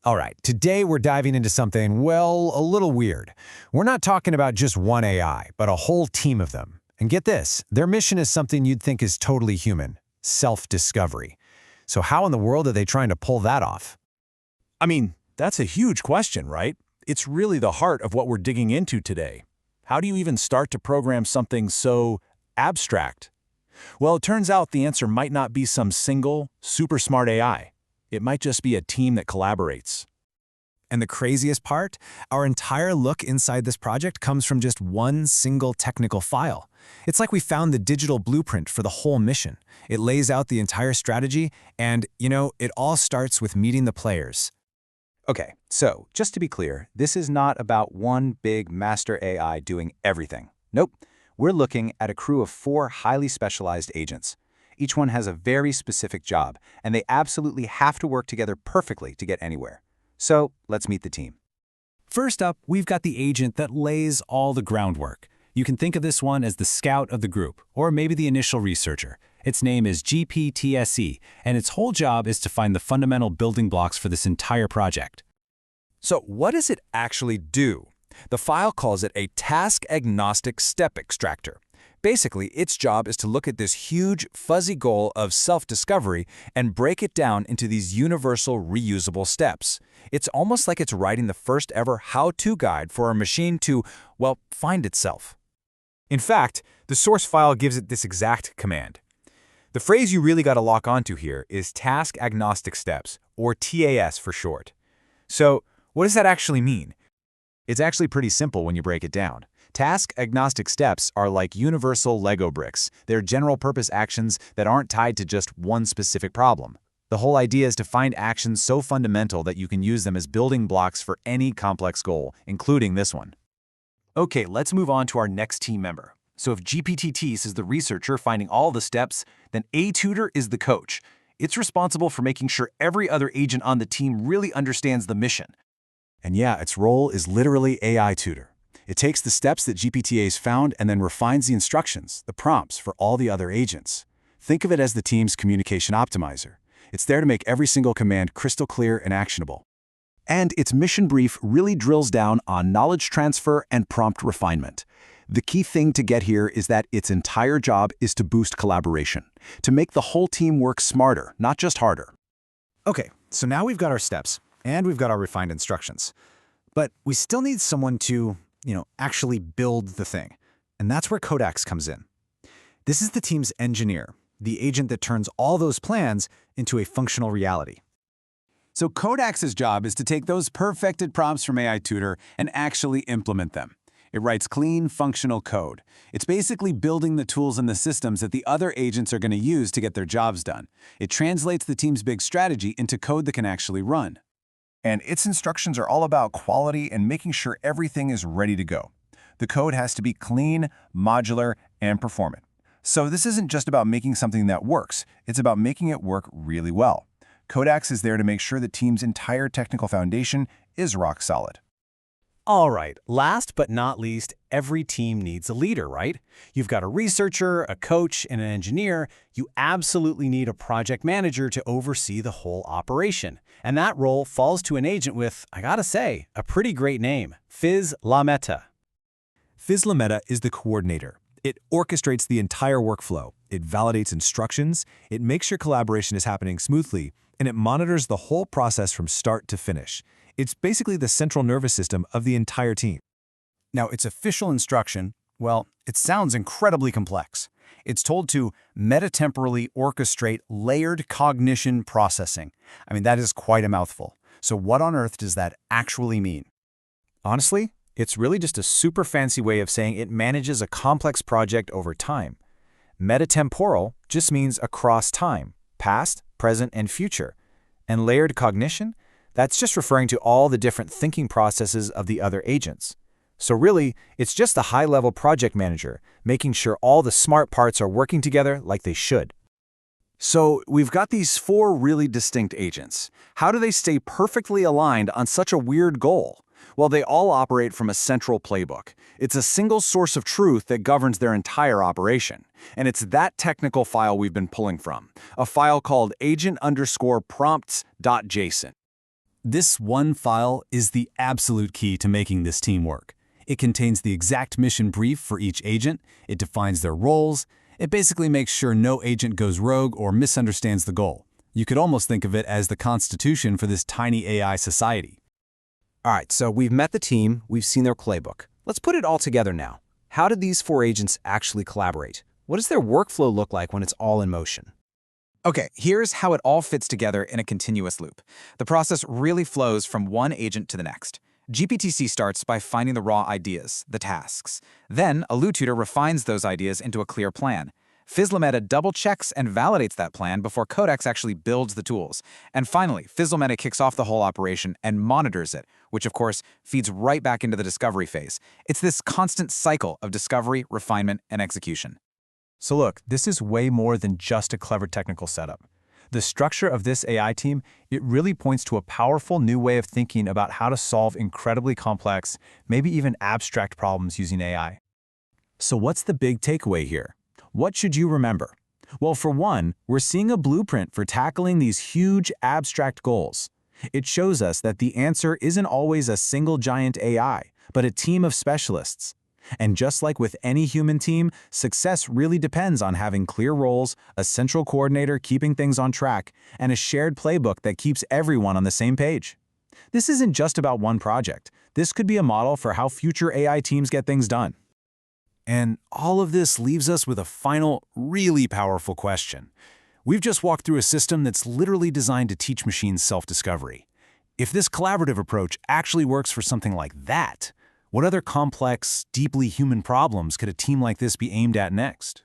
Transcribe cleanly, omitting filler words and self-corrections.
All right, today we're diving into something, well, a little weird. We're not talking about just one AI, but a whole team of them. And get this, their mission is something you'd think is totally human, self-discovery. So how in the world are they trying to pull that off? I mean, that's a huge question, right? It's really the heart of what we're digging into today. How do you even start to program something so abstract? Well, it turns out the answer might not be some single, super smart AI. It might just be a team that collaborates. And the craziest part? Our entire look inside this project comes from just one single technical file. It's like we found the digital blueprint for the whole mission. It lays out the entire strategy, and, it all starts with meeting the players. Okay, so just to be clear, this is not about one big master AI doing everything. Nope, we're looking at a crew of 4 highly specialized agents. Each one has a very specific job, and they absolutely have to work together perfectly to get anywhere. So let's meet the team. First up, we've got the agent that lays all the groundwork. You can think of this one as the scout of the group, or maybe the initial researcher. Its name is GPTSE, and its whole job is to find the fundamental building blocks for this entire project. So what does it actually do? The file calls it a Task Agnostic Step extractor. Basically, its job is to look at this huge, fuzzy goal of self-discovery and break it down into these universal, reusable steps. It's almost like it's writing the first ever how-to guide for a machine to, well, find itself. In fact, the source file gives it this exact command. The phrase you really got to lock onto here is Task Agnostic Steps, or TAS for short. So, what does that actually mean? It's actually pretty simple when you break it down. Task agnostic steps are like universal Lego bricks. They're general-purpose actions that aren't tied to just one specific problem. The whole idea is to find actions so fundamental that you can use them as building blocks for any complex goal, including this one. Okay, let's move on to our next team member. So if GPTTs is the researcher finding all the steps, then A-Tutor is the coach. It's responsible for making sure every other agent on the team really understands the mission. And yeah, its role is literally AI tutor. It takes the steps that GPTA's found and then refines the instructions, the prompts, for all the other agents. Think of it as the team's communication optimizer. It's there to make every single command crystal clear and actionable. And its mission brief really drills down on knowledge transfer and prompt refinement. The key thing to get here is that its entire job is to boost collaboration, to make the whole team work smarter, not just harder. Okay, so now we've got our steps, and we've got our refined instructions. But we still need someone to actually build the thing. And that's where Codex comes in. This is the team's engineer, the agent that turns all those plans into a functional reality. So Codex's job is to take those perfected prompts from AI Tutor and actually implement them. It writes clean, functional code. It's basically building the tools and the systems that the other agents are going to use to get their jobs done. It translates the team's big strategy into code that can actually run. And its instructions are all about quality and making sure everything is ready to go. The code has to be clean, modular, and performant. So this isn't just about making something that works, it's about making it work really well. Codex is there to make sure the team's entire technical foundation is rock solid. All right, last but not least, every team needs a leader, right? You've got a researcher, a coach, and an engineer. You absolutely need a project manager to oversee the whole operation. And that role falls to an agent with, I gotta say, a pretty great name, Fizz Lameta. Fizz Lameta is the coordinator. It orchestrates the entire workflow. It validates instructions, it makes sure collaboration is happening smoothly, and it monitors the whole process from start to finish. It's basically the central nervous system of the entire team. Now, its official instruction, well, it sounds incredibly complex. It's told to metatemporally orchestrate layered cognition processing. I mean, that is quite a mouthful. So what on earth does that actually mean? Honestly, it's really just a super fancy way of saying it manages a complex project over time. Metatemporal just means across time, past, present, and future. And layered cognition? That's just referring to all the different thinking processes of the other agents. So really, it's just the high-level project manager, making sure all the smart parts are working together like they should. So we've got these 4 really distinct agents. How do they stay perfectly aligned on such a weird goal? Well, they all operate from a central playbook. It's a single source of truth that governs their entire operation. And it's that technical file we've been pulling from, a file called agent_prompts.json. This one file is the absolute key to making this team work. It contains the exact mission brief for each agent, it defines their roles, it basically makes sure no agent goes rogue or misunderstands the goal. You could almost think of it as the constitution for this tiny AI society. All right, so we've met the team, we've seen their playbook. Let's put it all together now. How did these 4 agents actually collaborate? What does their workflow look like when it's all in motion? Okay, here's how it all fits together in a continuous loop. The process really flows from one agent to the next. GPTC starts by finding the raw ideas, the tasks. Then, a Loo tutor refines those ideas into a clear plan. FizzleMeta double-checks and validates that plan before Codex actually builds the tools. And finally, FizzleMeta kicks off the whole operation and monitors it, which of course feeds right back into the discovery phase. It's this constant cycle of discovery, refinement, and execution. So look, this is way more than just a clever technical setup. The structure of this AI team, it really points to a powerful new way of thinking about how to solve incredibly complex, maybe even abstract problems using AI. So what's the big takeaway here? What should you remember? Well, for one, we're seeing a blueprint for tackling these huge abstract goals. It shows us that the answer isn't always a single giant AI, but a team of specialists. And just like with any human team, success really depends on having clear roles, a central coordinator keeping things on track, and a shared playbook that keeps everyone on the same page. This isn't just about one project. This could be a model for how future AI teams get things done. And all of this leaves us with a final, really powerful question. We've just walked through a system that's literally designed to teach machines self-discovery. If this collaborative approach actually works for something like that, what other complex, deeply human problems could a team like this be aimed at next?